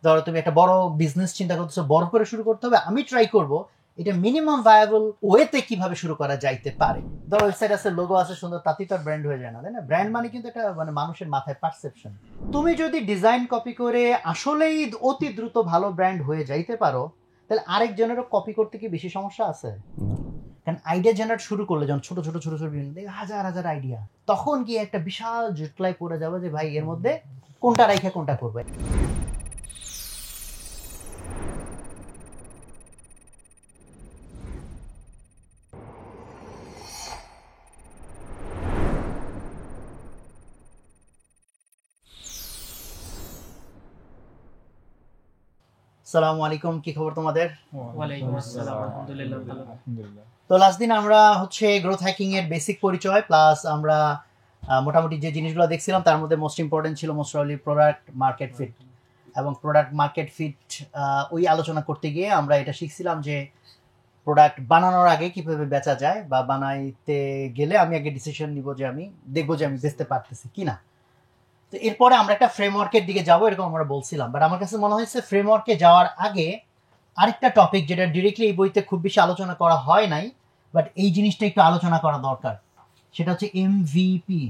ধরো তুমি একটা বড় বিজনেস চিন্তা করতেছো, বড় করে শুরু করতে হবে, আমি ট্রাই করব এটা মিনিমাম ভায়াবল ওয়েতে কিভাবে শুরু করা যাইতে পারে। ধরো ওয়েবসাইট আছে, লোগো আছে সুন্দর, তাতেই তো ব্র্যান্ড হয়ে যায় না, তাই না? ব্র্যান্ড মানে কিন্তু একটা মানে মানুষের মাথায় পারসেপশন। তুমি যদি ডিজাইন কপি করে আসলেই অতি দ্রুত ভালো ব্র্যান্ড হয়ে যাইতে পারো, তাহলে আরেকজনেরও কপি করতে কি বেশি সমস্যা আছে? কারণ আইডিয়া জেনারেট শুরু করলে যখন ছোট ছোট ছোট ছোট হাজার হাজার আইডিয়া, তখন কি একটা বিশাল জটলায় পড়ে যাবে যে ভাই এর মধ্যে কোনটা রাইখা কোনটা করবে। আসসালামু আলাইকুম, কি খবর তোমাদের? ওয়ালাইকুম আসসালাম, আলহামদুলিল্লাহ ভালো। তো লাস্ট দিন আমরা হচ্ছে গ্রোথ হ্যাকিং এর বেসিক পরিচয় প্লাস আমরা মোটামুটি যে জিনিসগুলো দেখছিলাম তার মধ্যে মোস্ট ইম্পর্টেন্ট ছিল most probably product market fit. এবং প্রোডাক্ট মার্কেট ফিট ওই আলোচনা করতে গিয়ে আমরা এটা শিখছিলাম যে প্রোডাক্ট বানানোর আগে কিভাবে বেচা যায়, বা বানাইতে গেলে আমি আগে ডিসিশন নিব যে আমি দেখবো যে আমি বেচতে পারতেছি কিনা। তো এরপরে আমরা একটা ফ্রেমওয়ার্কের দিকে যাবো এরকম আমরা বলছিলাম, বাট আমার কাছে মনে হয়েছে ফ্রেমওয়ার্কে যাওয়ার আগে আরেকটা টপিক যেটা ডিরেক্টলি এই বইতে খুব বেশি আলোচনা করা হয় নাই, বাট এই জিনিসটা একটু আলোচনা করা দরকার। সেটা হচ্ছে এমভিপি।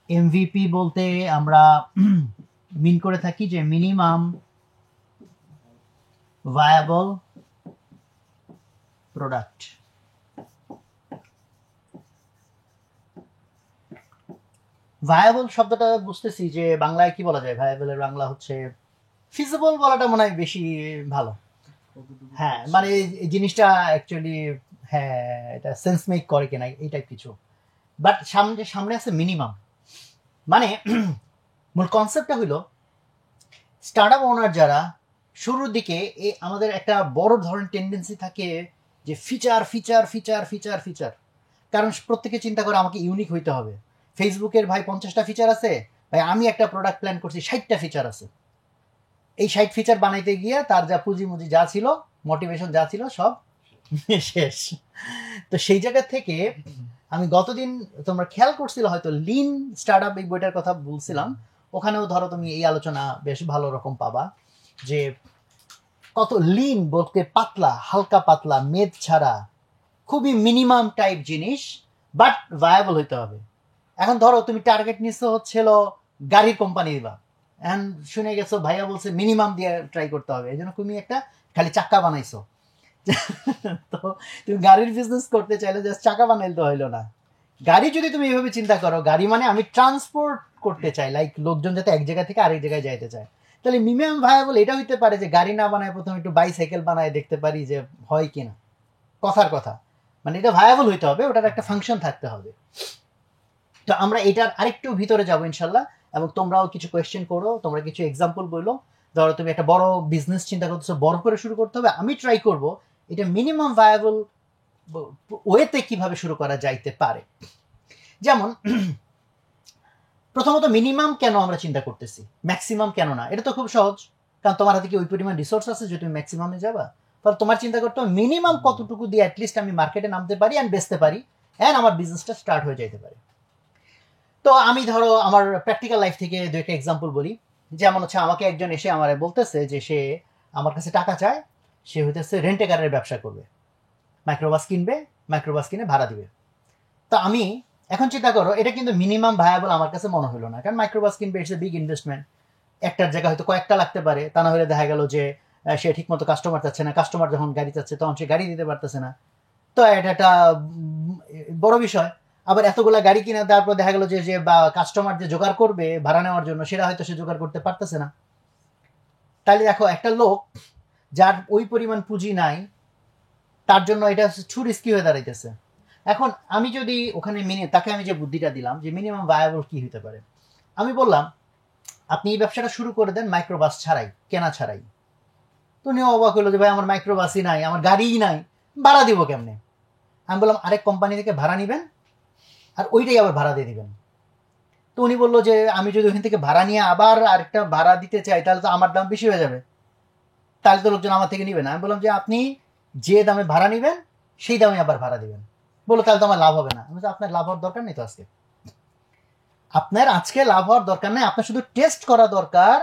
এমভিপি বলতে আমরা মিন করে থাকি যে মিনিমাম ভায়াবল প্রোডাক্ট। ভায়াবল শব্দটা বুঝতেছি যে বাংলায় কি বলা যায়, ভায়াবলের বাংলা হচ্ছে ফিজিবল বলাটা মনে হয় বেশি ভালো। হ্যাঁ, মানে এই জিনিসটা অ্যাকচুয়ালি হ্যাঁ এটা সেন্স মেক করে কিনা এই টাইপ কিছু। বাট সামনে আছে মিনিমাম, মানে মূল কনসেপ্টটা হইল স্টার্ট আপ ওনার যারা শুরুর দিকে আমাদের একটা বড় ধরনের টেন্ডেন্সি থাকে যে feature feature feature feature feature. কারণ প্রত্যেকে চিন্তা করে আমাকে ইউনিক হইতে হবে। ফেসবুকের ভাই 50টা ফিচার আছে, ভাই আমি একটা প্রোডাক্ট প্ল্যান করছি 60টা ফিচার আছে। এই 60 ফিচার বানাইতে গিয়ে তার যা পুঁজিমুজি যা ছিল, মোটিভেশন যা ছিল সব শেষ। তো সেই জায়গা থেকে আমি গতদিন তোমরা খেয়াল করছিল হয়তো লিন স্টার্ট আপ এই বইটার কথা বলছিলাম, ওখানেও ধরো তুমি এই আলোচনা বেশ ভালো রকম পাবা যে কত লিন বলতে পাতলা, হালকা পাতলা, মেদ ছাড়া, খুবই মিনিমাম টাইপ জিনিস, বাট ভায়াবল হইতে হবে। এখন ধরো তুমি টার্গেট নিচ্ছ হচ্ছিল গাড়ির কোম্পানি দিবা, এখন শুনে গেছো ভাইয়া বলছে মিনিমাম দিয়ে ট্রাই করতে হবে, এই জন্য তুমি একটা খালি চাক্কা বানাইছো। তো তুমি গাড়ির বিজনেস করতে চাইলে জাস্ট চাকা বানাইতে হইলো না। গাড়ি যদি তুমি এইভাবে চিন্তা করো, গাড়ি মানে আমি ট্রান্সপোর্ট করতে চাই, লাইক লোকজন যাতে এক জায়গা থেকে আরেক জায়গায় যাইতে চায়, তাহলে মিনিমাম ভায়াবল এটা হইতে পারে যে গাড়ি না বানায় প্রথমে একটু বাইসাইকেল বানায় দেখতে পারি যে হয় কিনা। কথার কথা, মানে এটা ভায়াবল হইতে হবে, ওটার একটা ফাংশন থাকতে হবে। তো আমরা এটার আরেকটু ভিতরে যাবো ইনশাল্লাহ, এবং তোমরাও কিছু কোয়েশ্চেন করো, তোমরা কিছু এক্সাম্পল বলো। ধরো তুমি একটা বড় বিজনেস চিন্তা করতেছো, বড় করে শুরু করতে হবে, আমি ট্রাই করব এটা মিনিমাম ভায়াবল ওয়েতে কিভাবে শুরু করা যাইতে পারে। যেমন প্রথমত মিনিমাম কেন আমরা চিন্তা করতেছি, ম্যাক্সিমাম কেন না? এটা তো খুব সহজ, কারণ তোমার হাতে কি ওই পরিমাণ রিসোর্স আছে যে তুমি ম্যাক্সিমামে যাবা? তাহলে তোমার চিন্তা করতে হবে মিনিমাম কতটুকু দিয়ে অ্যাটলিস্ট আমি মার্কেটে নামতে পারি অ্যান্ড বেচতে পারি অ্যান্ড আমার বিজনেসটা স্টার্ট হয়ে যাইতে পারে। তো আমি ধরো আমার প্র্যাকটিক্যাল লাইফ থেকে দু একটা এক্সাম্পল বলি। যেমন হচ্ছে আমাকে একজন এসে আমার বলতেছে যে সে আমার কাছে টাকা চায়, সে হইতেছে রেন্টে কারের ব্যবসা করবে, মাইক্রোবাস কিনবে, মাইক্রোবাস কিনে ভাড়া দিবে। তো আমি এখন চিন্তা করো এটা কিন্তু মিনিমাম ভায়াবল আমার কাছে মনে হলো না, কারণ মাইক্রোবাস কিনবে ইটস এ বিগ ইনভেস্টমেন্ট, একটার জায়গা হয়তো কয়েকটা লাগতে পারে, তা না হলে দেখা গেল যে সে ঠিক মতো কাস্টমার চাচ্ছে না, কাস্টমার যখন গাড়ি চাচ্ছে তখন সে গাড়ি দিতে পারতেছে না। তো এটা একটা বড় বিষয়। আবার এতগুলা গাড়ি কিনে তারপর দেখা গেল যে বা কাস্টমার যে জোগাড় করবে ভাড়া নেওয়ার জন্য সেটা হয়তো সে জোগাড় করতে পারতেছে না। তাহলে দেখো একটা লোক যার ওই পরিমাণ পুঁজি নাই, তার জন্য এটা টু রিস্কি হয়ে দাঁড়াইতেছে। এখন আমি যদি ওখানে তাকে আমি যে বুদ্ধিটা দিলাম যে মিনিমাম ভায়াবল কি হতে পারে, আমি বললাম আপনি এই ব্যবসাটা শুরু করে দেন মাইক্রোবাস ছাড়াই, কেনা ছাড়াই। তো উনি অবাক হলো যে ভাই আমার মাইক্রোবাসই নাই, আমার গাড়িই নাই, ভাড়া দিব কেমনে? আমি বললাম আরেক কোম্পানি থেকে ভাড়া নিবেন আর ওইটাই আবার ভাড়া দিয়ে দিবেন। তো উনি বললো যে আমি যদি ওখান থেকে ভাড়া নিয়ে আবার আরেকটা ভাড়া দিতে চাই তাহলে তো আমার দাম বেশি হয়ে যাবে, তাহলে তো লোকজন আমার থেকে নিবে না। আমি বললাম যে আপনি যে দামে ভাড়া নিবেন সেই দামে আবার ভাড়া দিবেন। বললো তাহলে তো আমার লাভ হবে না। আমি বলছি আপনার লাভ হওয়ার দরকার নেই তো, আজকে আপনার লাভ হওয়ার দরকার নেই, আপনার শুধু টেস্ট করা দরকার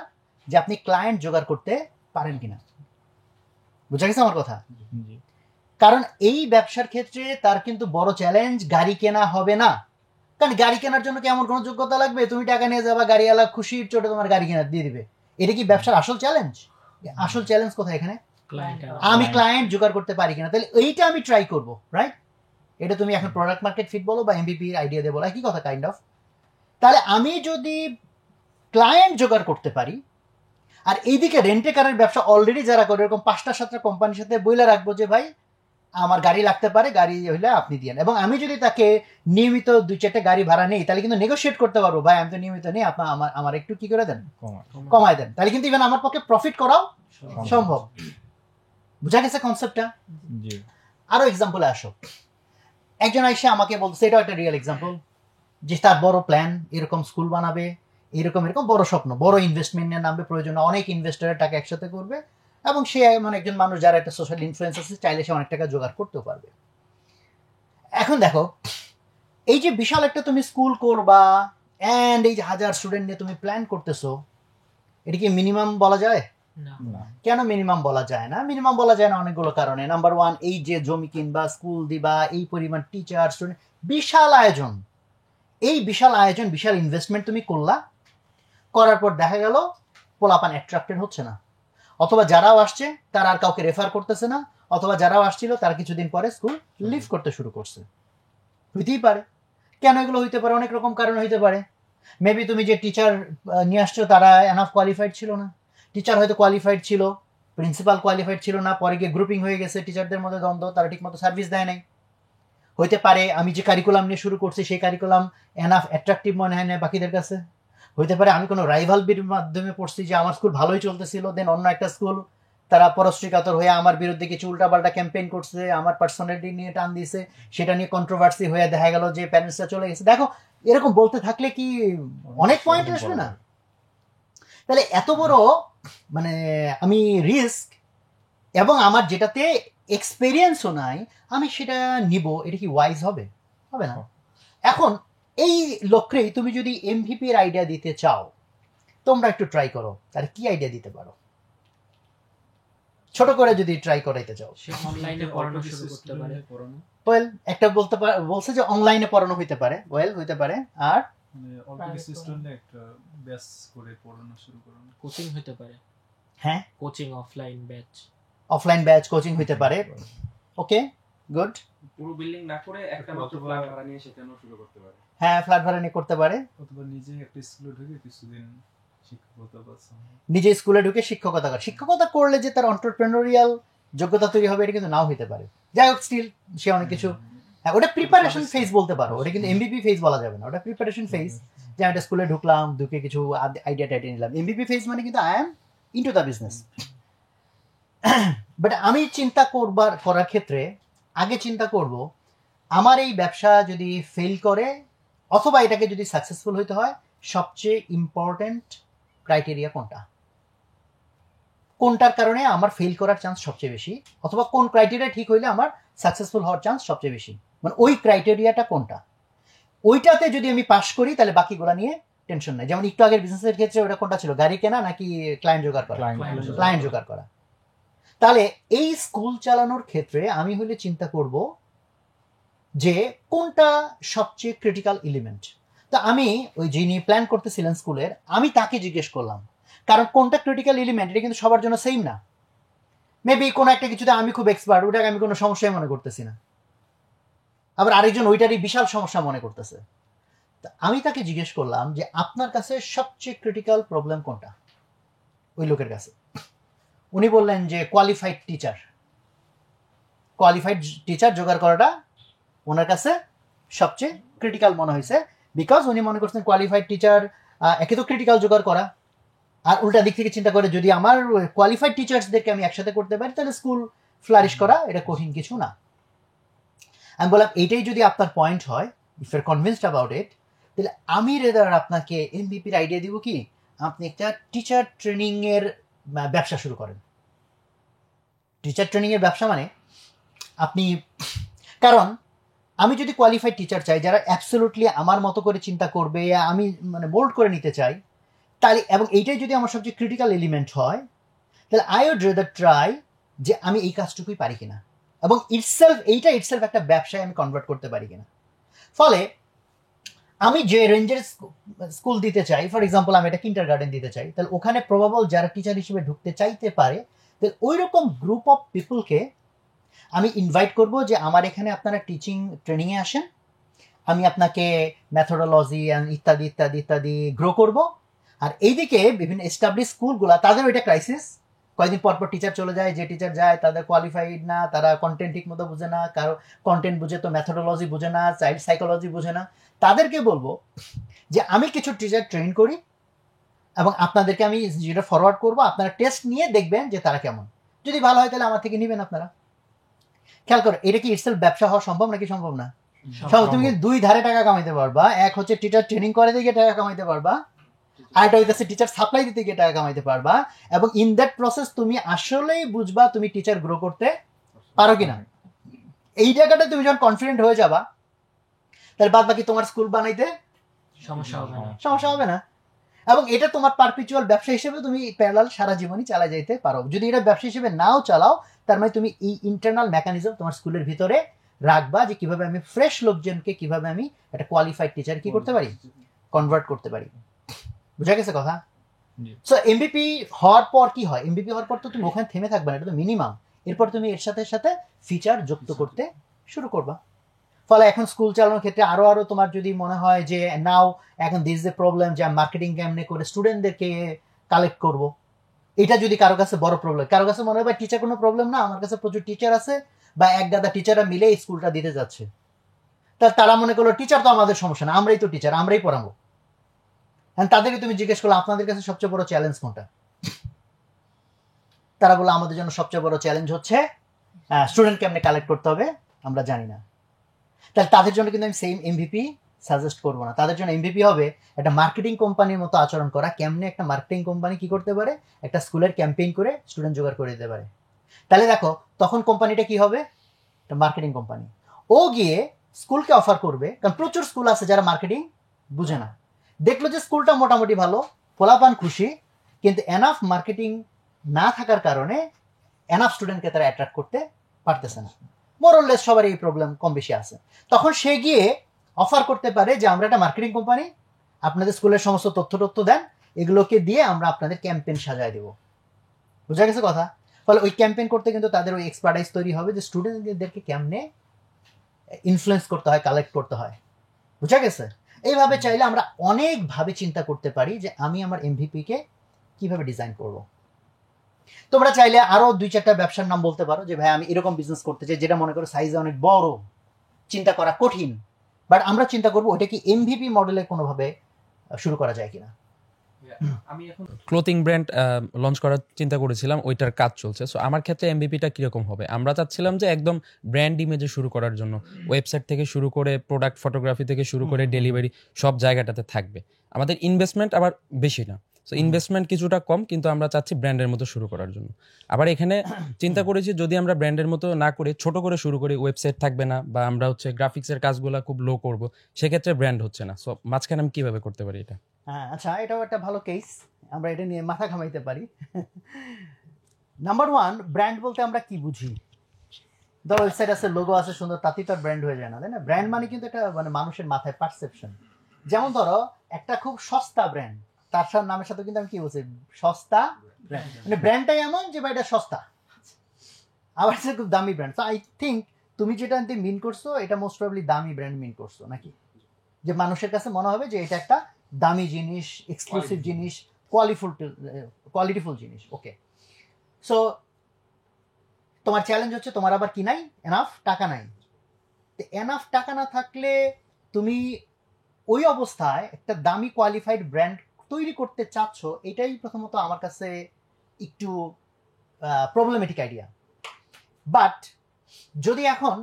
যে আপনি ক্লায়েন্ট জোগাড় করতে পারেন কিনা। বুঝা গেছে আমার কথা? কারণ এই ব্যবসার ক্ষেত্রে তার কিন্তু বড় চ্যালেঞ্জ গাড়ি কেনা হবে না। কারণ গাড়ি কেনার জন্য কি এমন কোনো যোগ্যতা লাগবে? তুমি টাকা নিয়ে যাবা, গাড়িওয়ালা খুশির চোটে তোমার গাড়ি কেনা দিয়ে দিবে। এটা কি ব্যবসার আসল চ্যালেঞ্জ? আসল চ্যালেঞ্জ কোথায় এখানে? আমি ক্লায়েন্ট জোগাড় করতে পারি কিনা। তাহলে এইটা আমি ট্রাই করবো, রাইট? এটা তুমি এখন প্রোডাক্ট মার্কেট ফিট বলো বা এমবিপি আইডিয়া দিয়ে বলো, একই কথা কাইন্ড অফ। তাহলে আমি যদি ক্লায়েন্ট জোগাড় করতে পারি, আর এইদিকে রেন্টে কারের ব্যবসা অলরেডি যারা করে এরকম 5-7টা কোম্পানির সাথে বইলে রাখবো যে ভাই আমার গাড়ি লাগতে পারে, গাড়ি হইলে আপনি দিয়েন। এবং আমি যদি তাকে নিয়মিত 2-4টা গাড়ি ভাড়া নেই, তাহলে কিন্তু নেগোশিয়েট করতে পারবো, ভাই আমি তো নিয়মিত নেই, আপনার আমার একটু কি করে দেন, কমায় দেন। তাহলে কিন্তু ইভেন আমার পক্ষে প্রফিট করাও সম্ভব। বুঝা গেছে কনসেপ্টটা? আরো এক্সাম্পলে আসো। একজন এসে আমাকে বলছে, এটাও একটা রিয়েল এক্সাম্পল, যে তার বড় প্ল্যান, এরকম স্কুল বানাবে, এরকম বড় স্বপ্ন, বড় ইনভেস্টমেন্ট নিয়ে নামবে, প্রয়োজন অনেক ইনভেস্টরের টাকা একসাথে করবে, এবং সে এমন একজন মানুষ যারা একটা সোশ্যাল ইনফ্লুয়েন্স আছে, চাইলে সে অনেক টাকা জোগাড় করতেও পারবে। এখন দেখো, এই যে বিশাল একটা তুমি স্কুল করবা এন্ড এই যে 1000 স্টুডেন্ট নিয়ে তুমি প্ল্যান করতেছো, এটা কি মিনিমাম বলা যায়? কেন মিনিমাম বলা যায় না? মিনিমাম বলা যায় না অনেকগুলো কারণে। নাম্বার 1, এই যে জমি কিনবা, স্কুল দিবা, এই পরিমাণ টিচার, স্টুডেন্ট, বিশাল আয়োজন। এই বিশাল আয়োজন, বিশাল ইনভেস্টমেন্ট তুমি করলা, করার পর দেখা গেল পোলাপান অ্যাট্রাক্টেড হচ্ছে না, অথবা যারাও আসছে তারা আর কাউকে রেফার করতেছে না, অথবা যারাও আসছিল তারা কিছুদিন পরে স্কুল লিভ করতে শুরু করছে। হইতেই পারে। কেন এগুলো হইতে পারে? অনেক রকম কারণ হইতে পারে। মেবি তুমি যে টিচার নিয়ে আসছো তারা এনাফ কোয়ালিফাইড ছিল না, টিচার হয়তো কোয়ালিফাইড ছিল, প্রিন্সিপাল কোয়ালিফাইড ছিল না, পরে গিয়ে গ্রুপিং হয়ে গেছে, টিচারদের মধ্যে দ্বন্দ্ব, তারা ঠিকমতো সার্ভিস দেয় নাই। হইতে পারে আমি যে কারিকুলাম নিয়ে শুরু করছি সেই কারিকুলাম এনাফ অ্যাট্রাকটিভ মনে হয় না বাকিদের কাছে। হইতে পারে আমি কোনো রাইভাল বির মাধ্যমে পড়ছি, যে আমার স্কুল ভালোই চলতেছিল, দেন অন্য একটা স্কুল তারা পরশ্রীকাতর হয়ে আমার বিরুদ্ধে কিছু উল্টাপাল্টা ক্যাম্পেইন করছে, আমার পার্সোনালিটি নিয়ে টান দিয়েছে, সেটা নিয়ে কন্ট্রোভার্সি হয়ে দেখা গেল যে প্যারেন্টসরা চলে গেছে। দেখো এরকম বলতে থাকলে কি অনেক পয়েন্ট আসবে না? তাহলে এত বড় মানে আমি রিস্ক, এবং আমার যেটাতে এক্সপেরিয়েন্সও নাই, আমি সেটা নিব, এটা কি ওয়াইজ হবে? হবে না। এখন এই লক্ষ্যেই তুমি যদি এমভিপির আইডিয়া দিতে চাও, তোমরা একটু ট্রাই করো, তাহলে কি আইডিয়া দিতে পারো? ছোট করে যদি ট্রাই করাইতে চাও, অনলাইনে পড়ানো শুরু করতে পারে। ওয়েল, একটা বলছে যে অনলাইনে পড়ানো হইতে পারে, ওয়েল হইতে পারে। আর একটা ব্যাচ করে পড়ানো শুরু করুন, কোচিং হতে পারে। হ্যাঁ, coaching, offline batch, offline batch, coaching হইতে পারে। ওকে, গুড। পুরো বিল্ডিং না করে একটা মাত্র ফ্ল্যাট ভাড়া নিয়ে সেখানেও শুরু করতে পারে। হ্যাঁ, ফ্ল্যাট ভাড়া নিয়ে করতে পারে। অথবা নিজে একটা স্কুলে ঢুকে কিছুদিন শিক্ষকতা করছে, নিজে স্কুলে ঢুকে শিক্ষকতা করে। শিক্ষকতা করলে যে তার এন্টারপ্রেনিউরিয়াল যোগ্যতা তৈরি হবে, এটা কিন্তু নাও হইতে পারে। যাই হোক, স্টিল সে অনেক কিছু, ওটা প্রিপারেশন ফেজ বলতে পারো, ওটা কিন্তু এমবিপি ফেজ বলা যাবে না, ওটা প্রিপারেশন ফেজ। যে আমি একটা স্কুলে ঢুকলাম, ঢুকে কিছু আইডিয়া টাইডিয়া নিলাম। এমবিপি ফেজ মানে কিন্তু I am into the business. But আমি চিন্তা করার ক্ষেত্রে আগে চিন্তা করব, আমার এই ব্যবসা যদি ফেল করে অথবা এটাকে যদি সাকসেসফুল হইতে হয়, সবচেয়ে ইম্পর্টেন্ট ক্রাইটেরিয়া কোনটা, কোনটার কারণে আমার ফেল করার চান্স সবচেয়ে বেশি, অথবা কোন ক্রাইটেরিয়া ঠিক হইলে আমার সাকসেসফুল হওয়ার চান্স সবচেয়ে বেশি, মানে ওই ক্রাইটেরিয়াটা কোনটা, ওইটাতে যদি আমি পাশ করি তাহলে বাকিগুলো নিয়ে টেনশন নাই। যেমন একটু আগের বিজনেসের ক্ষেত্রে ওটা কোনটা ছিল, গাড়ি কেনা নাকি ক্লায়েন্ট জোগাড় করা? ক্লায়েন্ট জোগাড় করা। তাহলে এই স্কুল চালানোর ক্ষেত্রে আমি হলে চিন্তা করব যে কোনটা সবচেয়ে ক্রিটিক্যাল এলিমেন্ট। তা আমি ওই যিনি প্ল্যান করতেছিলেন স্কুলের, আমি তাকে জিজ্ঞেস করলাম, কারণ কোনটা ক্রিটিক্যাল এলিমেন্ট এটা কিন্তু সবার জন্য সেম না। মেবি কোনো একটা কিছুতে আমি খুব এক্সপার্ট, ওটাকে আমি কোনো সমস্যাই মনে করতেছি না, আবার আরেকজন ওইটারই বিশাল সমস্যা মনে করতেছে। আমি তাকে জিজ্ঞেস করলাম যে আপনার কাছে সবচেয়ে ক্রিটিক্যাল প্রবলেম কোনটা ওই লোকের কাছে। উনি বললেন যে কোয়ালিফাইড টিচার জোগাড় করাটা ওনার কাছে সবচেয়ে ক্রিটিক্যাল মনে হয়েছে, বিকজ উনি মনে করছেন কোয়ালিফাইড টিচার একে তো ক্রিটিক্যাল জোগাড় করা, আর উল্টা দিক থেকে চিন্তা করে যদি আমার কোয়ালিফাইড টিচার্সদেরকে আমি একসাথে করতে পারি তাহলে স্কুল ফ্লারিশ করা এটা কঠিন কিছু না। আমি বললাম এইটাই যদি আপনার পয়েন্ট হয়, if you are convinced about it, তাহলে আমি রেদার আপনাকে এমবিপির আইডিয়া দিব কি আপনি একটা টিচার ট্রেনিং এর ব্যবসা শুরু করেন। টিচার ট্রেনিং এর ব্যবসা মানে আপনি, কারণ আমি যদি কোয়ালিফাইড টিচার চাই যারা অ্যাবসলিউটলি আমার মতো করে চিন্তা করবে, আমি মানে মোল্ড করে নিতে চাই, তাহলে এবং এইটাই যদি আমার সবচেয়ে ক্রিটিক্যাল এলিমেন্ট হয়, তাহলে আই উড রেদার ট্রাই যে আমি এই কাজটুকুই পারি কিনা, এবং এইটা ইটসেলফ একটা ব্যবসায় আমি কনভার্ট করতে পারি কিনা। ফলে আমি যে রেঞ্জের স্কুল দিতে চাই, ফর এক্সাম্পল আমি একটা কিন্ডার গার্ডেন দিতে চাই, তাহলে ওখানে প্রবাবল যারা টিচার হিসেবে ঢুকতে চাইতে পারে, তাহলে ওই রকম গ্রুপ অফ পিপলকে আমি ইনভাইট করব যে আমার এখানে আপনারা টিচিং ট্রেনিংয়ে আসেন, আমি আপনাকে মেথোডোলজি ইত্যাদি ইত্যাদি ইত্যাদি গ্রো করব। আর এইদিকে বিভিন্ন এস্টাবলিশ স্কুলগুলা, তাদের ওইটা ক্রাইসিস, কয়েকদিন পর পর টিচার চলে যায়, যে টিচার যায় তাদের কোয়ালিফাইড না, তারা কন্টেন্ট ঠিক মতো বুঝে না, কারো কন্টেন্ট বুঝে তো মেথোডোলজি বুঝে না, চাইল্ড সাইকোলজি বুঝে না। তাদেরকে বলবো যে আমি কিছু টিচার ট্রেন করি এবং আপনাদেরকে আমি যেটা ফরওয়ার্ড করবো, আপনারা টেস্ট নিয়ে দেখবেন যে তারা কেমন, যদি ভালো হয় তাহলে আমার থেকে নেবেন আপনারা। খেয়াল করো, এটা কি ইটসেলফ ব্যবসা হওয়া সম্ভব নাকি সম্ভব না? তুমি কিন্তু দুই ধারে টাকা কামাইতে পারবা। এক হচ্ছে টিচার ট্রেনিং করে দিয়ে টাকা কামাইতে পারবা, আরেকটা হইতেছে টিচার সাপ্লাই দিতে গিয়ে টাকা কামাইতে পারবা, এবং ইন দ্যাট প্রসেস তুমি আসলেই বুঝবা তুমি টিচার গ্রো করতে পারো কিনা। এই জায়গাটা তুমি যখন কনফিডেন্ট হয়ে যাবা, তাহলে বাদ বাকি তোমার স্কুল বানাইতে সমস্যা হবে না। এবং এটা তোমার পারপিচুয়াল ব্যবসা হিসেবে তুমি প্যারালাল সারা জীবনই চালা যাইতে পারো। যদি এটা ব্যবসা হিসেবে নাও চালাও, তার মানে তুমি এই ইন্টারনাল মেকানিজম তোমার স্কুলের ভিতরে রাখবা, যে কিভাবে আমি ফ্রেশ লোকজনকে, কিভাবে আমি একটা কোয়ালিফাইড টিচার কি করতে পারি, কনভার্ট করতে পারি। বুঝা গেছে কথা? সো এমবিপি হওয়ার পর কি হয়? এমবিপি হওয়ার পর তো তুমি ওখানে থেমে থাকবে না, এটা তো মিনিমাম। এরপর তুমি এর সাথে সাথে ফিচার যুক্ত করতে শুরু করবা। ফলে এখন স্কুল চালানোর ক্ষেত্রে আরো তোমার যদি মনে হয় যে নাও এখন দিস এ প্রবলেম, যে মার্কেটিং কেমনে করে স্টুডেন্টদেরকে কালেক্ট করব, এটা যদি কারো কাছে বড় প্রবলেম, কারো কাছে মনে হয় টিচার কোনো প্রবলেম না, আমার কাছে প্রচুর টিচার আছে, বা এক গাদা টিচাররা মিলে এই স্কুলটা দিতে যাচ্ছে, তারা মনে করলো টিচার তো আমাদের সমস্যা না, আমরাই তো টিচার, আমরাই পড়াবো। তাদেরকে তুমি জিজ্ঞেস করলো আপনাদের কাছে সবচেয়ে বড় চ্যালেঞ্জ কোনটা, তারা বললো আমাদের জন্য সবচেয়ে বড় চ্যালেঞ্জ হচ্ছে স্টুডেন্ট কেমনে কালেক্ট করতে হবে আমরা জানি না। তাহলে তাদের জন্য কিন্তু আমি সেম এমভিপি সাজেস্ট করবো না। তাদের জন্য এমভিপি হবে একটা মার্কেটিং কোম্পানির মতো আচরণ করা। কেমনে একটা মার্কেটিং কোম্পানি কি করতে পারে, একটা স্কুলের ক্যাম্পেইন করে স্টুডেন্ট জোগাড় করে দিতে পারে। তাহলে দেখো তখন কোম্পানিটা কি হবে, একটা মার্কেটিং কোম্পানি। ও গিয়ে স্কুলকে অফার করবে, কারণ প্রচুর স্কুল আছে যারা মার্কেটিং বুঝে না, দেখলো যে স্কুলটা মোটামুটি ভালো, পোলাপান খুশি, কিন্তু এনাফ মার্কেটিং না থাকার কারণে এনাফ স্টুডেন্টকে তারা অ্যাট্রাক্ট করতে পারতেছে না। মোরলেস সবার এই প্রবলেম কম বেশি আছে। তখন সে গিয়ে অফার করতে পারে যে আমরা একটা মার্কেটিং কোম্পানি, আপনাদের স্কুলের সমস্ত তথ্য দেন, এগুলোকে দিয়ে আমরা আপনাদের ক্যাম্পেইন সাজায় দেবো। বুঝা গেছে কথা? ফলে ওই ক্যাম্পেইন করতে কিন্তু তাদের ওই এক্সপার্টাইজ তৈরি হবে যে স্টুডেন্টদেরকে কেমনে ইনফ্লুয়েন্স করতে হয়, কালেক্ট করতে হয়। বুঝা গেছে? এইভাবে চাইলে আমরা অনেকভাবে চিন্তা করতে পারি যে আমি আমার এমভিপিকে কিভাবে ডিজাইন করব। তোমরা চাইলে আরো 2-4টা ব্যবসার নাম বলতে পারো, যে ভাই আমি এরকম বিজনেস করতে চাই যেটা মনে করো সাইজে অনেক বড়, চিন্তা করা কঠিন, বাট আমরা চিন্তা করবো ওটা কি এমভিপি মডেলে কোনোভাবে শুরু করা যায় কিনা। আমি এখন ক্লোথিং ব্র্যান্ড লঞ্চ করার চিন্তা করেছিলাম, ওইটার কাজ চলছে। সো আমার ক্ষেত্রে এমভিপিটা কিরকম হবে, আমরা চাচ্ছিলাম যে একদম ব্র্যান্ড ইমেজে শুরু করার জন্য ওয়েবসাইট থেকে শুরু করে প্রোডাক্ট ফটোগ্রাফি থেকে শুরু করে ডেলিভারি সব জায়গাটাতে থাকবে। আমাদের ইনভেস্টমেন্ট আবার বেশি না, সো ইনভেস্টমেন্ট কিছুটা কম, কিন্তু আমরা চাচ্ছি ব্র্যান্ডের মতো শুরু করার জন্য। আবার এখানে চিন্তা করেছি যদি আমরা ব্র্যান্ডের মতো না করে ছোট করে শুরু করি, ওয়েবসাইট থাকবে না, বা আমরা হচ্ছে গ্রাফিক্সের কাজগুলো খুব লো করব, সেক্ষেত্রে ব্র্যান্ড হচ্ছে না। সো মাঝখানে আমি কিভাবে করতে পারি এটা? হ্যাঁ আচ্ছা, এটাও একটা ভালো কেস, আমরা এটা নিয়ে মাথা ঘামাইতে পারি। নাম্বার 1, ব্র্যান্ড বলতে আমরা কি বুঝি? ধরো ওয়েবসাইট আছে, লোগো আছে সুন্দর, তাতেই তো আর ব্র্যান্ড হয়ে যায় না, তাই না? ব্র্যান্ড মানে কিন্তু একটা মানে মানুষের মাথায় পারসেপশন। যেমন ধরো একটা খুব সস্তা ব্র্যান্ড, তার সাথে নামের সাথে কিন্তু আমি কি বলছি, সস্তা ব্র্যান্ড, মানে ব্র্যান্ডটাই এমন যে ভাই এটা সস্তা, আবার সে খুব দামি ব্র্যান্ড। তো আই থিঙ্ক তুমি যেটা মিন করছো এটা মোস্ট প্রবাবলি দামি ব্র্যান্ড মিন করছো নাকি, যে মানুষের কাছে মনে হবে যে এটা একটা দামি জিনিস, এক্সক্লুসিভ জিনিস, কোয়ালিটিফুল জিনিস। ওকে, সো তোমার চ্যালেঞ্জ হচ্ছে তোমার আবার কি নাই, এনাফ টাকা নাই। এনাফ টাকা না থাকলে তুমি ওই অবস্থায় একটা দামি কোয়ালিফাইড ব্র্যান্ড তৈরি করতে চাচ্ছ, এটাই প্রথমত আমার কাছে একটু প্রবলেমেটিক আইডিয়া। বাট যদি এখন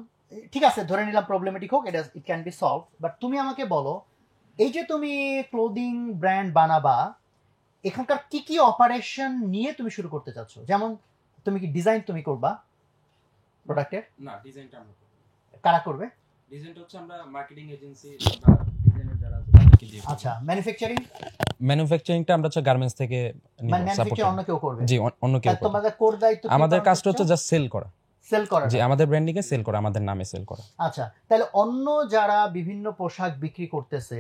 ঠিক আছে ধরে নিলাম প্রবলেমেটিক হোক, it can be solve, but তুমি আমাকে বলো এই যে তুমি ক্লোদিং ব্র্যান্ড বানাবা, এখানকার কি কি অপারেশন নিয়ে তুমি শুরু করতে চাচ্ছ? যেমন তুমি কি ডিজাইন তুমি করবা প্রোডাক্টের? না, ডিজাইনটা আমরা করব। কারা করবে? ডিজাইনটা হচ্ছে আমরা মার্কেটিং এজেন্সি বা ডিজাইনার যারা আছে তাদেরকে কি দিয়ে করব। আচ্ছা, ম্যানুফ্যাকচারিং ম্যানুফ্যাকচারিংটা আমরা হচ্ছে গার্মেন্টস থেকে নিব মানে সাপোর্ট। ম্যানুফ্যাকচার অন্য কেউ করবে? জি অন্য কেউ তাহলে করবে। তোমাদের কোর দায়িত্ব কি? আমাদের কাজটা হচ্ছে জাস্ট সেল করা। সেল করা। জি আমাদের ব্র্যান্ডিং এ সেল করা, আমাদের নামে সেল করা। আচ্ছা, তাহলে অন্য যারা বিভিন্ন পোশাক বিক্রি করতেছে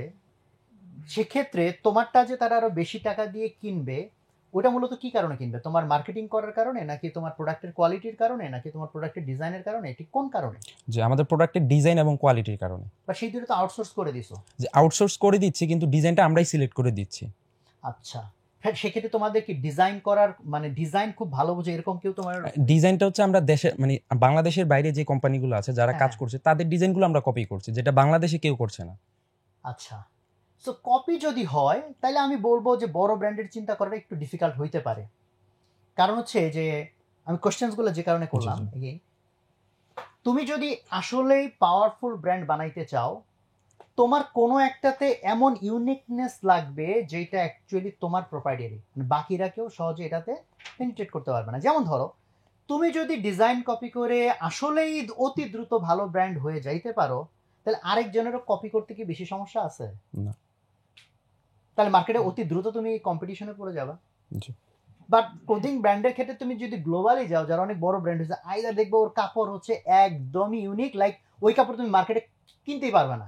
সেক্ষেত্রে তোমারটা যে তারা আরো বেশি টাকা দিয়ে কিনবে, ওটা মূলত কি কারণে কিনবে? তোমার মার্কেটিং করার কারণে, নাকি তোমার প্রোডাক্টের কোয়ালিটির কারণে, নাকি তোমার প্রোডাক্টের ডিজাইনের কারণে? ঠিক কোন কারণে? যে আমাদের প্রোডাক্টের ডিজাইন এবং কোয়ালিটির কারণে। বা সেই দুটো তো আউটসোর্স করে দিছো। যে আউটসোর্স করে দিচ্ছি কিন্তু ডিজাইনটা আমরাই সিলেক্ট করে দিচ্ছি। আচ্ছা, হ্যাঁ, সেক্ষেত্রে তোমাদের কি ডিজাইন করার মানে ডিজাইন খুব ভালো বোঝে এরকম কেউ তোমার? ডিজাইনটা হচ্ছে আমরা দেশে মানে বাংলাদেশের বাইরে যে কোম্পানিগুলো আছে যারা কাজ হ্যাঁ। করছে তাদের ডিজাইনগুলো আমরা কপি করছি, যেটা বাংলাদেশে কেউ করছে না। আচ্ছা, সো কপি যদি হয় তাহলে আমি বলবো যে বড় ব্র্যান্ডের চিন্তা করাটা একটু ডিফিকাল্ট হইতে পারে। কারণ হচ্ছে যে আমি কোশ্চেন্সগুলো যে কারণে করলাম, তুমি যদি আসলেই পাওয়ারফুল ব্র্যান্ড বানাইতে চাও, তোমার কোনো একটাতে এমন ইউনিকনেস লাগবে যেটা অ্যাকচুয়ালি তোমার প্রোপ্রাইটারি, মানে বাকিরা কেউ সহজে এটাতে পেনিট্রেট করতে পারবে না। যেমন ধরো, তুমি যদি ডিজাইন কপি করে আসলেই অতি দ্রুত ভালো ব্র্যান্ড হয়ে যাইতে পারো, তাহলে আরেকজনেরও কপি করতে কি বেশি সমস্যা আছে? না। তাহলে মার্কেটে অতি দ্রুত তুমি কম্পিটিশনে পড়ে যাবা। জি। বাট ক্লোদিং ব্র্যান্ডের ক্ষেত্রে তুমি যদি গ্লোবালি যাও, যারা অনেক বড় ব্র্যান্ড হয়েছে, আইদার দেখবে ওর কাপড় হচ্ছে একদমই ইউনিক, লাইক ওই কাপড় তুমি মার্কেটে কিনতেই পারবে না,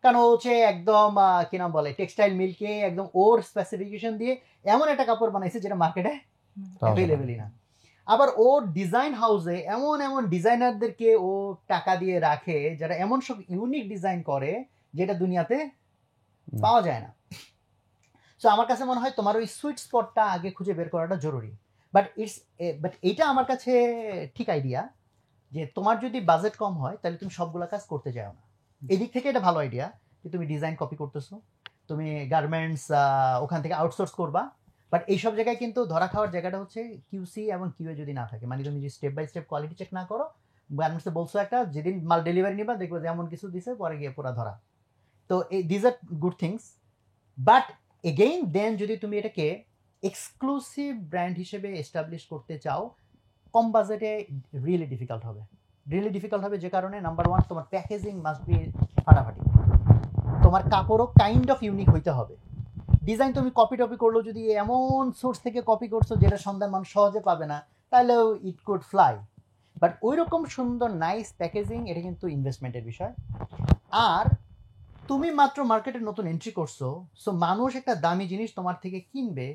কারণ ও হচ্ছে একদম কি নাম বলে, টেক্সটাইল মিলকে একদম ওর স্পেসিফিকেশন দিয়ে এমন একটা কাপড় বানাইছে যেটা মার্কেটে অ্যাভেলেবেলই না। আবার ওর ডিজাইন হাউসে এমন এমন ডিজাইনারদেরকে ও টাকা দিয়ে রাখে যারা এমন সব ইউনিক ডিজাইন করে যেটা দুনিয়াতে পাওয়া যায় না। সো আমার কাছে মনে হয় তোমার ওই সুইট স্পটটা আগে খুঁজে বের করাটা জরুরি। বাট এইটা আমার কাছে ঠিক আইডিয়া যে তোমার যদি বাজেট কম হয় তাহলে তুমি সবগুলা কাজ করতে যাও না। এদিক থেকে এটা ভালো আইডিয়া যে তুমি ডিজাইন কপি করতেছো, তুমি গার্মেন্টস ওখান থেকে আউটসোর্স করবা। বাট এইসব জায়গায় কিন্তু ধরা খাওয়ার জায়গাটা হচ্ছে কিউসি এবং কিউএ যদি না থাকে, মানে তুমি যদি step by step quality check না করো, গার্মেন্টসে বলছো একটা, যেদিন মাল ডেলিভারি নিবা দেখবে যে এমন কিছু দিছে, পরে গিয়ে পুরা ধরা। তো these are good things. But again then যদি তুমি এটাকে এক্সক্লুসিভ ব্র্যান্ড হিসেবে এস্টাবলিশ করতে চাও, কম বাজেটে রিয়েলি ডিফিকাল্ট হবে। যে কারণে নাম্বার ওয়ান, তোমার প্যাকেজিং মাস্ট বি ফাটাফাটি, তোমার কাপড়ও কাইন্ড অফ ইউনিক হইতে হবে। ডিজাইন তুমি কপি টপি করলো, যদি এমন সোর্স থেকে কপি করছো যেটা সন্ধান মানুষ সহজে পাবে না, তাহলেও ইট কুড ফ্লাই। বাট ওই রকম সুন্দর নাইস প্যাকেজিং, এটা কিন্তু ইনভেস্টমেন্টের বিষয়। আর তুমি মাত্র মার্কেটে নতুন এন্ট্রি করছো, সো মানুষ একটা দামি জিনিস তোমার থেকে কিনবে,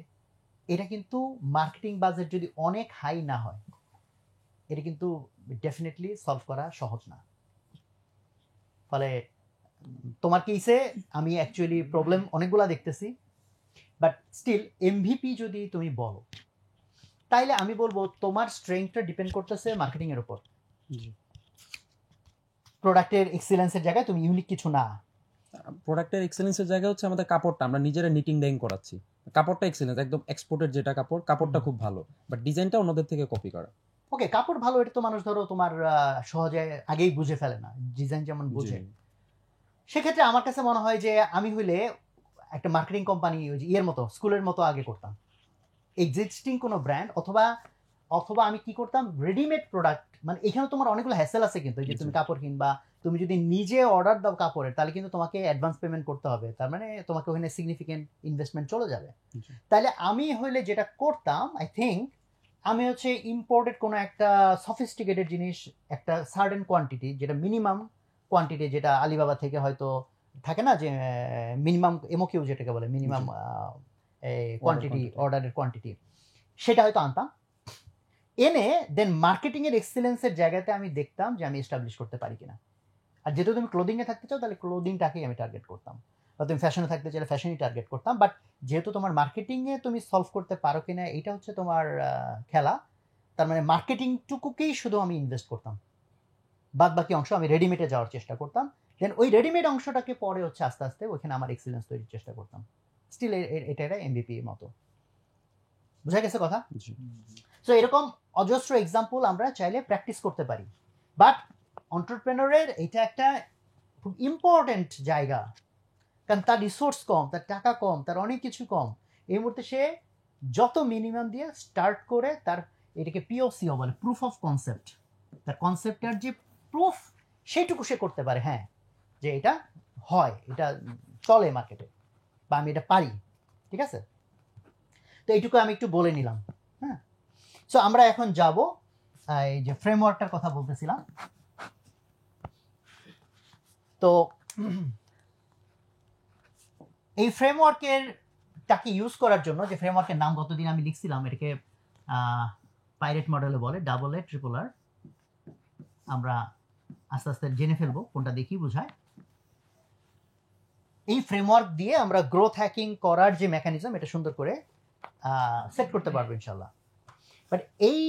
এটা কিন্তু মার্কেটিং বাজেট যদি অনেক হাই না হয়, এটা কিন্তু ডেফিনেটলি সলভ করা সহজ না। ফলে তোমার কেসে আমি অ্যাকচুয়ালি প্রবলেম অনেকগুলা দেখতেছি, বাট স্টিল এমভিপি যদি তুমি বলো, তাইলে আমি বলবো তোমার স্ট্রেংথটা ডিপেন্ড করতেছে মার্কেটিং এর উপর। প্রোডাক্টের এক্সিলেন্সের জায়গায় তুমি ইউনিক কিছু না। প্রোডাক্টের এক্সেলেন্সের জায়গা হচ্ছে আমাদের কাপড়টা, আমরা নিজেরা নিটিং ডাইং করাচ্ছি, কাপড়টা এক্সেলেন্স, একদম এক্সপোর্টের যেটা কাপড়টা খুব ভালো, বাট ডিজাইনটা অন্যদের থেকে কপি করা। ওকে, কাপড় ভালো, এটা তো মানুষ ধরো তোমার সহজে আগেই বুঝে ফেলে না, ডিজাইন যেমন বুঝে। সেক্ষেত্রে আমার কাছে মনে হয় যে আমি হইলে একটা মার্কেটিং কোম্পানি ইয়ের মতো, স্কুলের মতো আগে করতাম, এক্সিস্টিং কোনো ব্র্যান্ড, অথবা আমি কি করতাম, রেডিমেড প্রোডাক্ট। মানে এখানে তোমার অনেকগুলো হ্যাসেল আছে কিন্তু, যে তুমি কাপড় কিনবা, তুমি যদি নিজে অর্ডার দাও কাপড়ের, তাহলে কিন্তু তোমাকে অ্যাডভান্স পেমেন্ট করতে হবে, তার মানে তোমাকে ওখানে সিগনিফিকেন্ট ইনভেস্টমেন্ট চলে যাবে। তাহলে আমি হইলে যেটা করতাম, আই থিঙ্ক আমি হচ্ছে ইম্পোর্টেড কোনো একটা সফিস্টিকেটেড জিনিস, একটা সার্টেন কোয়ান্টিটি, যেটা মিনিমাম কোয়ান্টিটি, যেটা আলিবাবা থেকে হয়তো থাকে না যে মিনিমাম এমওকিউ যেটাকে বলে, মিনিমাম কোয়ান্টিটি, অর্ডারের কোয়ান্টিটি, সেটা হয়তো আনতাম, এনে দেন মার্কেটিংয়ের এক্সিলেন্সের জায়গাতে আমি দেখতাম যে আমি এস্টাবলিশ করতে পারি কিনা। আর যেহেতু তুমি ক্লোদিংয়ে থাকতে চাও, তাহলে ক্লোদিংটাকেই আমি টার্গেট করতাম, বা তুমি ফ্যাশনে থাকতে চাইলে ফ্যাশনই টার্গেট করতাম। বাট যেহেতু তোমার মার্কেটিংয়ে তুমি সলভ করতে পারো কিনা এটা হচ্ছে তোমার খেলা, তার মানে মার্কেটিংটুকুকেই শুধু আমি ইনভেস্ট করতাম, বাদ বাকি অংশ আমি রেডিমেডে যাওয়ার চেষ্টা করতাম। দেন ওই রেডিমেড অংশটাকে পরে হচ্ছে আস্তে আস্তে ওইখানে আমার এক্সিলেন্স তৈরির চেষ্টা করতাম। স্টিল এটা একটা এমভিপি মতো, বুঝা গেছে কথা? সো এরকম অজস্র এক্সাম্পল আমরা চাইলে প্র্যাকটিস করতে পারি। বাট এন্টারপ্রেনারের এটা একটা খুব ইম্পর্টেন্ট জায়গা, কারণ তার রিসোর্স কম, তার টাকা কম, তার অনেক কিছু কম। এই মুহূর্তে সে যত মিনিমাম দিয়ে স্টার্ট করে, তার এটাকে পিওসি বলে, প্রুফ অফ কনসেপ্ট, তার কনসেপ্টের যে প্রুফ সেইটুকু সে করতে পারে, হ্যাঁ, যে এটা হয়, এটা চলে মার্কেটে। বা আমি এটা পারি, ঠিক আছে? তো এইটুকু আমি একটু বলে নিলাম। হ্যাঁ, সো আমরা এখন যাব এই যে ফ্রেমওয়ার্কটার কথা বলতেছিলাম। তো এই ফ্রেমওয়ার্কের টাকে ইউজ করার জন্য, যে ফ্রেমওয়ার্কের নাম গতদিন আমি লিখছিলাম, এটাকে পাইরেট মডেলে বলে, AA, আমরা আস্তে আস্তে জেনে ফেলবো কোনটা দেখি বোঝায়। এই ফ্রেমওয়ার্ক দিয়ে আমরা গ্রোথ হ্যাকিং করার যে মেকানিজম, এটা সুন্দর করে সেট করতে পারবো ইনশাল্লাহ। বাট এই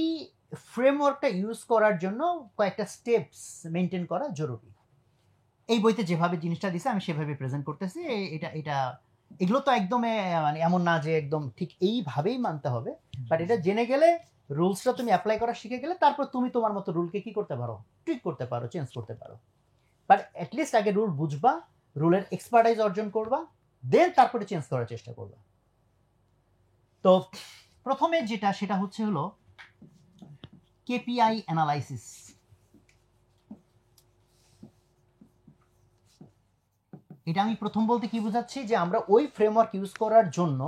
ফ্রেমওয়ার্কটা ইউজ করার জন্য কয়েকটা স্টেপস মেনটেন করা জরুরি। এই বইতে যেভাবে জিনিসটা দিছে আমি সেভাবে প্রেজেন্ট করতেছি। এটা এগুলো তো একদম মানে এমন না যে একদম ঠিক এইভাবেই মানতে হবে, বাট এটা জেনে গেলে, রুলসটা তুমি অ্যাপ্লাই করা শিখে গেলে, তারপর তুমি তোমার মতো রুলকে কি করতে পারো, টুইক করতে পারো, চেঞ্জ করতে পারো। বাট অ্যাটলিস্ট আগে রুল বুঝবা, রুলের এক্সপার্টাইজ অর্জন করবা, দেন তারপরে চেঞ্জ করার চেষ্টা করবা। তো প্রথমে যেটা, সেটা হলো কেপিআই অ্যানালাইসিস। এটা আমি প্রথম বলতে কি বোঝাচ্ছি, যে আমরা ওই ফ্রেমওয়ার্ক ইউজ করার জন্য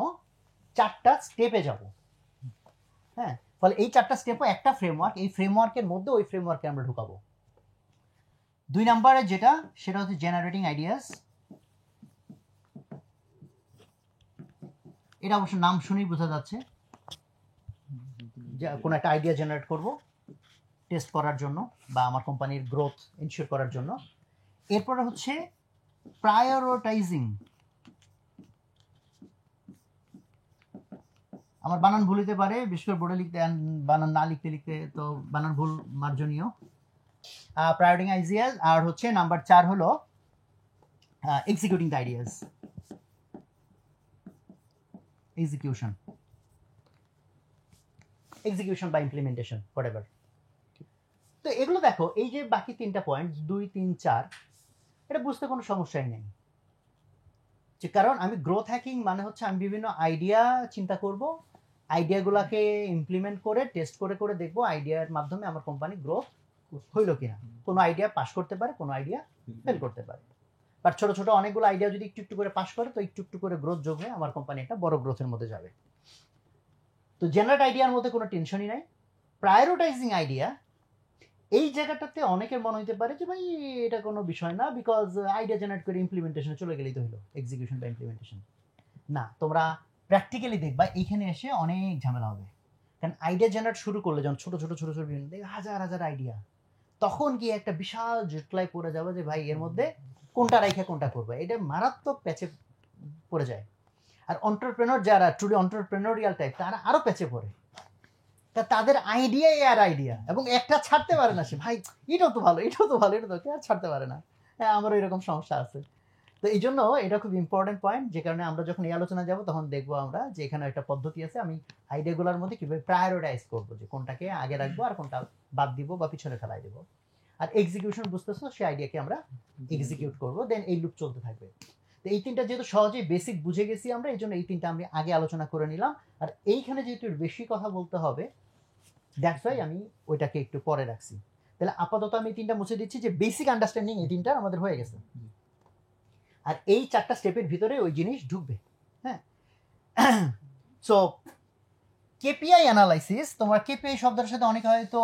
4টা স্টেপে যাব। হ্যাঁ, ফলে এই 4টা স্টেপও একটা ফ্রেমওয়ার্ক, এই ফ্রেমওয়ার্কের মধ্যে ওই ফ্রেমওয়ার্কে আমরা ঢুকাবো। 2 নম্বরে যেটা, সেটা হচ্ছে জেনারেটিং আইডিয়াস। এটা অবশ্য নাম শুনেই বোঝা যাচ্ছে যে কোনো একটা আইডিয়া জেনারেট করব টেস্ট করার জন্য বা আমার কোম্পানির গ্রোথ ইনশিওর করার জন্য। এরপরে হচ্ছে প্রায়োরিটাইজিং। আমার বানান ভুল হতে পারে, বিশেষ করে বোর্ডে লিখতে, বানান না লিখতে তো বানান ভুল মার্জনীয়। প্রায়োরিটিং আইডিয়াস। আর হচ্ছে নাম্বার 4 হলো এক্সিকিউটিং দ্য আইডিয়াস, এক্সিকিউশন বা ইমপ্লিমেন্টেশন, হোয়াটএভার। তো এগুলো দেখো, এই যে বাকি 3টা পয়েন্ট 2, 3, 4, এটা বুঝতে কোনো সমস্যাই নেই। যে কারণ আমি গ্রোথ হ্যাকিং মানে হচ্ছে আমি বিভিন্ন আইডিয়া চিন্তা করব, আইডিয়াগুলোকে ইমপ্লিমেন্ট করে টেস্ট করে করে দেখবো আইডিয়ার মাধ্যমে আমার কোম্পানি গ্রোথ হইলো কিনা। কোনো আইডিয়া পাস করতে পারে, কোনো আইডিয়া ফেল করতে পারে। বাট ছোট ছোট অনেকগুলো আইডিয়া যদি একটু একটু করে পাস করে, তো একটু একটু করে গ্রোথ যোগ হয়ে আমার কোম্পানি একটা বড় গ্রোথের মধ্যে যাবে। তো জেনারেট আইডিয়ার মধ্যে কোনো টেনশনই নাই। প্রায়োরিটাইজিং আইডিয়া, এই জায়গাটাতে অনেকের মনে হতে পারে যে ভাই এটা কোনো বিষয় না, বিকজ আইডিয়া জেনারেট করে ইমপ্লিমেন্টেশনে চলে গেলেই তো হলো, এক্সিকিউশন বা ইমপ্লিমেন্টেশন। না, তোমরা প্র্যাকটিক্যালি দেখবা এইখানে এসে অনেক ঝামেলা হবে। কারণ আইডিয়া জেনারেট শুরু করলে, যখন ছোট ছোট ছোট ছোট হাজার হাজার আইডিয়া, তখন গিয়ে একটা বিশাল জটলায় পড়ে যাবে যে ভাই এর মধ্যে কোনটা রাইখা কোনটা করবে। এটা মারাত্মক প্যাচে পড়ে যায়। আর অন্টারপ্রেনর যারা ট্রুলি অন্টারপ্রেনরিয়াল টাইপ, তারা আরো প্যাচে পড়ে। তা তাদের আইডিয়া আর আইডিয়া, এবং একটা ছাড়তে পারে না সে, ভাই এটাও তো ভালো, এটাও তো ভালো, এটা তো আর ছাড়তে পারে না। হ্যাঁ, আমারও এরকম সমস্যা আছে। তো এই জন্য এটা খুব ইম্পর্টেন্ট পয়েন্ট, যে কারণে আমরা যখন এই আলোচনা যাব তখন দেখবো আমরা যে এখানে একটা পদ্ধতি আছে, আমি আইডিয়াগুলোর মধ্যে কিভাবে প্রায়োরিটাইজ করবো, যে কোনটাকে আগে রাখবো আর কোনটা বাদ দিব বা পিছনে ফেলাই দেবো। আর এক্সিকিউশন বুঝতেছো, সেই আইডিয়াকে আমরা এক্সিকিউট করবো, দেন এই লুপ চলতে থাকবে। তো এই 3টা যেহেতু সহজেই বেসিক বুঝে গেছি আমরা, এই জন্য এই 3টা আমি আগে আলোচনা করে নিলাম। আর এইখানে যেহেতু বেশি কথা বলতে হবে, দ্যাটস ওয়াই আমি ওইটাকে একটু পরে রাখছি। তাহলে আপাতত আমি 3টা মুছে দিচ্ছি, যে বেসিক আন্ডারস্ট্যান্ডিং এই 3টা আমাদের হয়ে গেছে। আর এই 4টা স্টেপের ভিতরে ওই জিনিস ঢুকবে। হ্যাঁ, সো কেপিআই অ্যানালাইসিস, তোমার কেপিআই শব্দের সাথে অনেকে হয়তো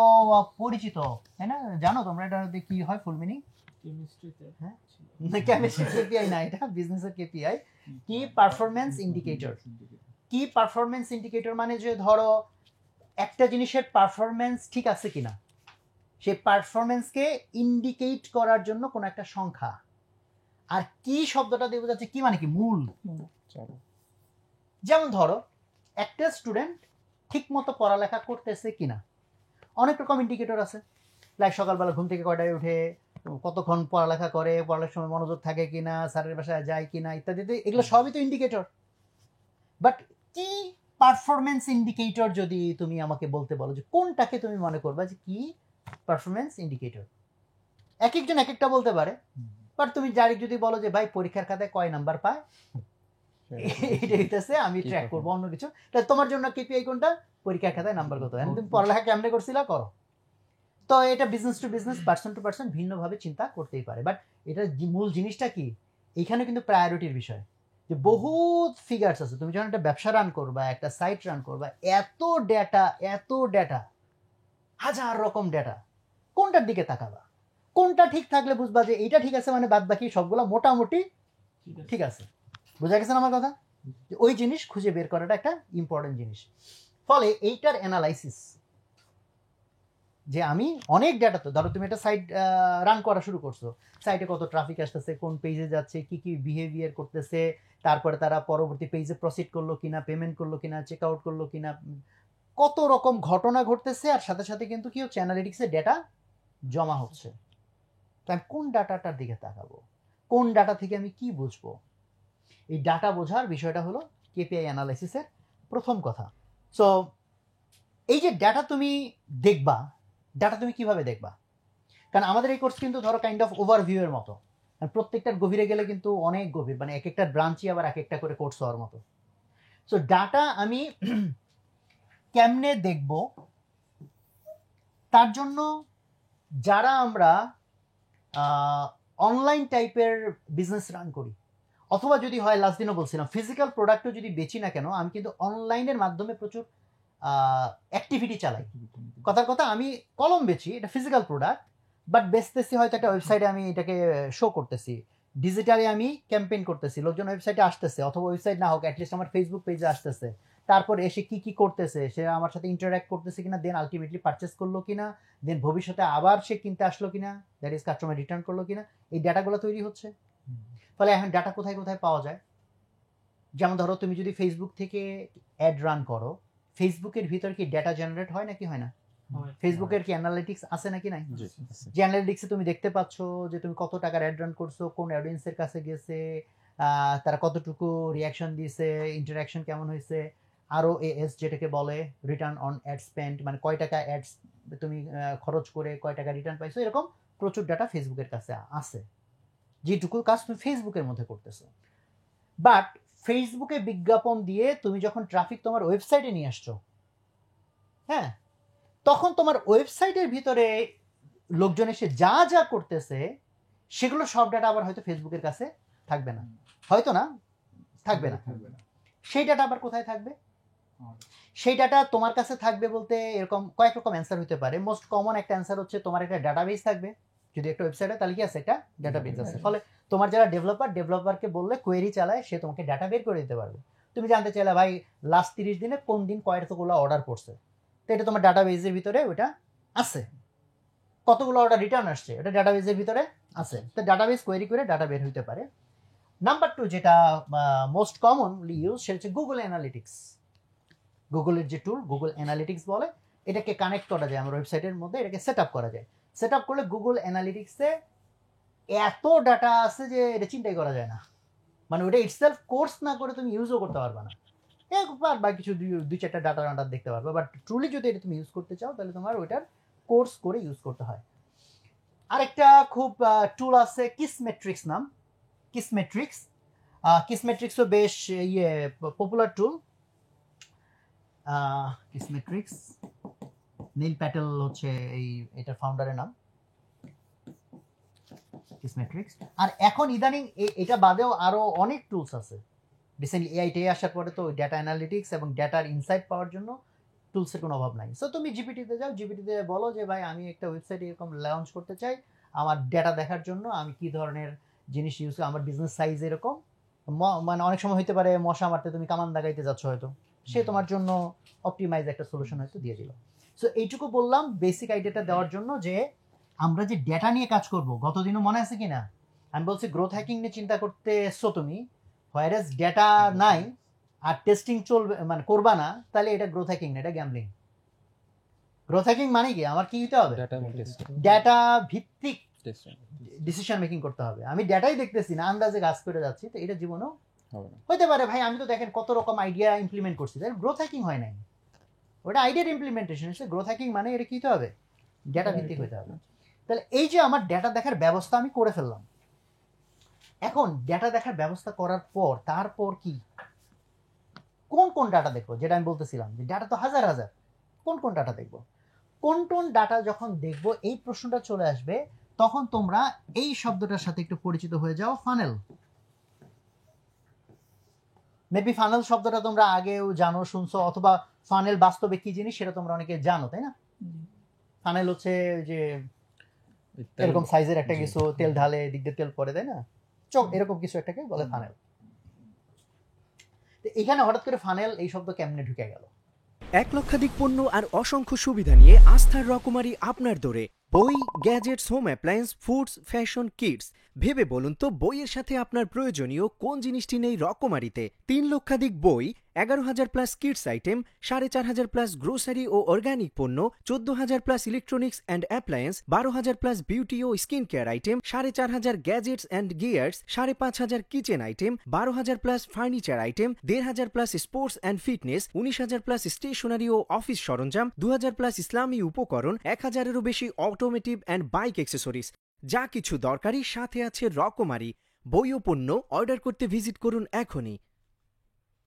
পরিচিত, তাই না? জানো তোমরা এটা কি হয় ফুল মিনিং? কেমিস্ট্রিতে হ্যাঁ, কেমিস্ট্রি কেপিআই না, এটা বিজনেসের কেপিআই, কি পারফরম্যান্স ইন্ডিকেটর। কি পারফরম্যান্স ইন্ডিকেটর মানে যে ধরো একটা জিনিসের পারফরম্যান্স ঠিক আছে কিনা, সেই পারফরম্যান্সকে ইন্ডিকেট করার জন্য কোনো একটা সংখ্যা। আর কি শব্দটা দিয়ে বোঝাচ্ছে, কি মানে কি মূল। যেমন ধরো একটা স্টুডেন্ট ঠিক মতো পড়ালেখা করতেছে কিনা, অনেক রকম ইন্ডিকেটর আছে। লাইক সকালবেলা ঘুম থেকে কয়টায় উঠে, কতক্ষণ পড়ালেখা করে, পড়ালেখার সময় মনোযোগ থাকে কিনা, স্যারের বাসায় যায় কিনা ইত্যাদি, এগুলো সবই তো ইন্ডিকেটর। বাট কি পারফরমেন্স ইন্ডিকেটর যদি তুমি আমাকে বলতে বলো, যে কোনটাকে তুমি মনে করবা যে কি পারফরমেন্স ইন্ডিকেটর, এক একজন এক একটা বলতে পারে। বাট তুমি ডাইরেক্ট যদি বলো যে ভাই পরীক্ষার খাতায় কয় নাম্বার পায়, এটা হইতেছে আমি ট্র্যাক করবো অন্য কিছু, তাহলে তোমার জন্য কেপিআই কোনটা, পরীক্ষার খাতায় নাম্বার কত, তুমি পড়ালেখা কেমনে করছিলা করো। তো এটা business to business, person to person ভিন্নভাবে চিন্তা করতেই পারে। বাট এটা মূল জিনিসটা কি, এখানে কিন্তু প্রায়োরিটির বিষয়। যে বহুত ফিগার্স আছে। তুমি যখন একটা ব্যবসা রান করবা, একটা সাইট রান করবা, এত ডেটা, হাজার রকম ডেটা, কোনটার দিকে তাকাবা? কোনটা ঠিক থাকলে বুঝবা যে এইটা ঠিক আছে, মানে বাদ বাকি সবগুলো মোটামুটি ঠিক আছে। বোঝা গেছে না আমার কথা? ওই জিনিস খুঁজে বের করাটা একটা ইম্পর্টেন্ট জিনিস। ফলে এইটার অ্যানালাইসিস, যে আমি অনেক ডেটা, তো ধরো তুমি একটা সাইট রান করা শুরু করছো, সাইটে কত ট্রাফিক আসতেছে, কোন পেজে যাচ্ছে, কি কি বিহেভিয়ার করতেছে, তারপরে তারা পরবর্তী পেজে প্রসিড করলো কিনা, পেমেন্ট করলো কিনা, চেক আউট করলো কিনা, কত রকম ঘটনা ঘটতেছে, আর সাথে সাথে কিন্তু কি হচ্ছে, অ্যানালিটিক্সে ডেটা জমা হচ্ছে। তো আমি কোন ডাটাটার দিকে তাকাবো, কোন ডাটা থেকে আমি কি বুঝবো? এই ডাটা বোঝার বিষয়টা হলো কেপিআই অ্যানালাইসিসের প্রথম কথা। সো এই যে ডাটা তুমি দেখবা, ডাটা তুমি কিভাবে দেখবা? কারণ আমাদের এই কোর্স কিন্তু ধরো কাইন্ড অফ ওভারভিউ এর মতো, আর প্রত্যেকটার গভীরে গেলে কিন্তু অনেক গভীর, মানে এক একটা ব্রাঞ্চই আবার এক একটা করে কোর্স হওয়ার মতো। সো ডাটা আমি কেমনে দেখব, তার জন্য যারা আমরা অনলাইন টাইপের বিজনেস রান করি, অথবা যদি হয়, লাস্ট দিনও বলছিলাম, ফিজিক্যাল প্রোডাক্টও যদি বেচি না কেন, আমি কিন্তু অনলাইনের মাধ্যমে প্রচুর অ্যাক্টিভিটি চালাই। কথার কথা, আমি কলম বেচি, এটা ফিজিক্যাল প্রোডাক্ট, বাট বেচতেছি হয়তো একটা ওয়েবসাইটে, আমি এটাকে শো করতেছি, ডিজিটালি আমি ক্যাম্পেইন করতেছি, লোকজন ওয়েবসাইটে আসতেছে, অথবা ওয়েবসাইট না হোক অ্যাটলিস্ট আমার ফেসবুক পেজে আসতেছে, তারপর এসে কি কি করতেছে, সে আমার সাথে ইন্টারঅ্যাক্ট করতেছে কিনা, দেন আলটিমেটলি পারচেস করলো কিনা, দেন ভবিষ্যতে আবার সে কিনতে আসলো কিনা, দ্যাট ইজ কাস্টমার রিটার্ন করলো কিনা, এই ডাটাগুলো তৈরি হচ্ছে। ফলে এখন ডাটা কোথায় কোথায় পাওয়া যায়? যেমন ধরো তুমি যদি ফেসবুক থেকে অ্যাড রান করো, ফেসবুকের ভিতর কি ডেটা জেনারেট হয় নাকি হয় না? ফেসবুকের কি অ্যানালিটিক্স আছে নাকি নাই? যে অ্যানালিটিক্সে তুমি দেখতে পাচ্ছ যে তুমি কত টাকার অ্যাড রান করছো, কোন অডিয়েন্সের কাছে গেছে, তারা কতটুকু রিয়াকশন দিয়েছে, ইন্টারাকশন কেমন হয়েছে, আরও এএস যেটাকে বলে রিটার্ন অন অ্যাড স্পেন্ড, মানে কয় টাকা অ্যাডস তুমি খরচ করে কয় টাকা রিটার্ন পাইছো, এরকম প্রচুর ডাটা ফেসবুকের কাছে আছে, যেটুকু কাজ তুমি ফেসবুকের মধ্যে করতেছো। বাট ফেসবুকে বিজ্ঞাপন দিয়ে তুমি যখন ট্রাফিক তোমার ওয়েবসাইটে নিয়ে আসছো, হ্যাঁ, তখন তোমার ওয়েবসাইটের ভিতরে লোকজন এসে যা যা করতেছে, সেগুলো সব ডাটা আবার হয়তো ফেসবুকের কাছে থাকবে না, হয়তো না, থাকবে না। সেই ডাটা আবার কোথায় থাকবে? সেই ডাটা তোমার কাছে থাকবে বলতে এরকম কয়েক রকম অ্যান্সার হতে পারে। মোস্ট কমন একটা অ্যান্সার হচ্ছে তোমার একটা ডাটাবেস থাকবে, যদি একটা ওয়েবসাইটে, তাহলে কি আছে, একটা ডাটাবেস আছে। ফলে তোমার যারা ডেভেলপারকে বললে কোয়েরি চালায়, সে তোমাকে ডাটা বের করে দিতে পারবে। তুমি জানতে চাইলে ভাই লাস্ট 30 দিনে কোন দিন কয়টাগুলো অর্ডার করছে, তো এটা তোমার ডাটাবেসের ভিতরে ওটা আছে। কতগুলো অর্ডার রিটার্ন আসছে, এটা ডাটাবেসের ভিতরে আছে। তো ডাটাবেস কোয়েরি করে ডাটা বের হইতে পারে। নাম্বার 2 যেটা মোস্ট কমনলি ইউজ, সেটা হচ্ছে গুগল অ্যানালিটিক্স। গুগলের যে টুল গুগল অ্যানালিটিক্স বলে, এটাকে কানেক্ট করা যায় আমার ওয়েবসাইটের মধ্যে, এটাকে সেট আপ করা যায়। সেট আপ করলে গুগল অ্যানালিটিক্সে এত ডাটা আছে যে এটা চিন্তাই করা যায় না, মানে ওটা ইটসেলফ কোর্স না করে তুমি ইউজও করতে পারবে না। একবার বা কিছু দুই চারটা ডাটা রান্ডার দেখতে পারবে, বাট ট্রুলি যদি এটা তুমি ইউজ করতে চাও, তাহলে তোমার ওইটার কোর্স করে ইউজ করতে হয়। আরেকটা খুব টুল আছে কিসমেট্রিক্স নাম, কিসমেট্রিক্সও বেশ পপুলার টুল। কিসমেট্রিক্স, নীল প্যাটেল হচ্ছে এটার ফাউন্ডারের নাম, কিসমেট্রিক্স। আর এখন ইদানিং এটা বাদেও আরো অনেক টুলস আছে। রিসেন্টলি এআইটি আসার পরে তো ডেটা অ্যানালিটিক্স এবং ডেটার ইনসাইট পাওয়ার জন্য টুলসের কোনো অভাব নাই। সো তুমি জিপিটিতে যাও, জিপিটিতে বলো যে ভাই আমি একটা ওয়েবসাইট এরকম লঞ্চ করতে চাই, আমার ডেটা দেখার জন্য আমি কি ধরনের জিনিস ইউজ, আমার বিজনেস সাইজ এরকম, মানে অনেক সময় হতে পারে মশা মারতে তুমি কামান দাগাইতে যাচ্ছ, হয়তো সে তোমার জন্য অপটিমাইজ একটা সলিউশন হয়তো দিয়ে দিল। সো এইটুকু বললাম বেসিক আইডিয়াটা দেওয়ার জন্য, যে আমরা যে ডেটা নিয়ে কাজ করব, গতদিনও মনে আছে কিনা আমি বলছি গ্রোথ হ্যাকিং নিয়ে চিন্তা করতে এসছো তুমি, হোয়ারেজ ডেটা নাই আর টেস্টিং চলবে, মানে করবা না, তাহলে এটা গ্রোথ হ্যাকিং না, এটা গ্যাম্বলিং। গ্রোথ হ্যাকিং মানে কি, আমার কি হতে হবে, ডেটা ভিত্তিক ডিসিশন মেকিং করতে হবে। আমি ডেটাই দেখতেছি না, আন্দাজে কাজ করে যাচ্ছি, তো এটা জীবনেও হতে পারে। ভাই আমি তো দেখেন কত রকম আইডিয়া ইমপ্লিমেন্ট করছি, তাই গ্রোথ হ্যাকিং হয় নাই, ওটা আইডিয়ার ইমপ্লিমেন্টেশন হচ্ছে। গ্রোথ হ্যাকিং মানে এটা কি হতে হবে, ডেটা ভিত্তিক হতে হবে। তাহলে এই যে আমার ডেটা দেখার ব্যবস্থা আমি করে ফেললাম, এখন ডেটা দেখার ব্যবস্থা করার পর তারপর কি, কোন কোন ডাটা দেখবো, যেটা আমি বলতেছিলাম যে ডাটা তো হাজার হাজার, কোন কোন ডাটা দেখবো, কোন ডাটা যখন দেখবো, এই প্রশ্নটা চলে আসবে, তখন তোমরা এই শব্দটার সাথে একটু পরিচিত হয়ে যাও, ফানেল। মেবি ফানেল শব্দটা তোমরা আগেও জানো, শুনছো, অথবা ফানেল বাস্তবে কি জিনিস সেটা তোমরা অনেকে জানো, তাই না? ফানেল হচ্ছে যে এরকম সাইজের একটা জি। কিছু, তেল ঢালে দিক দিয়ে তেল পড়ে, তাই না? চোখ এরকম কিছু একটাকে বলে ফানেল। তো এখানে হঠাৎ করে ফানেল এই শব্দ কেমনে ঢুকে গেল? 1 লক্ষাধিক পণ্য আর অসংখ্য সুবিধা নিয়ে আস্থার রকমারি আপনার দোরে। বই, gadgets, home appliance, foods, fashion, kids. ভেবে বলুন তো বইয়ের সাথে আপনার প্রয়োজনীয় কোন জিনিসটি নেই রকমারিতে? 3 লক্ষাধিক বই, 11,000 plus kids item, 4,500 plus grocery ও অর্গানিক পণ্য, 14,000 plus electronics and appliance, 12,000 plus beauty ও skin care item, 4,500 gadgets and gears, 5,500 kitchen item, 12,000 plus furniture item, 1,500 plus sports and fitness, 19,000 plus stationery ও অফিস সরঞ্জাম, 2,000 প্লাস ইসলামী উপকরণ, 1,000-এরও বেশি automotive and bike accessories. যা কিছু দরকারি সাথে আছে রকমারি। বই ও পণ্য অর্ডার করতে ভিজিট করুন এখনই।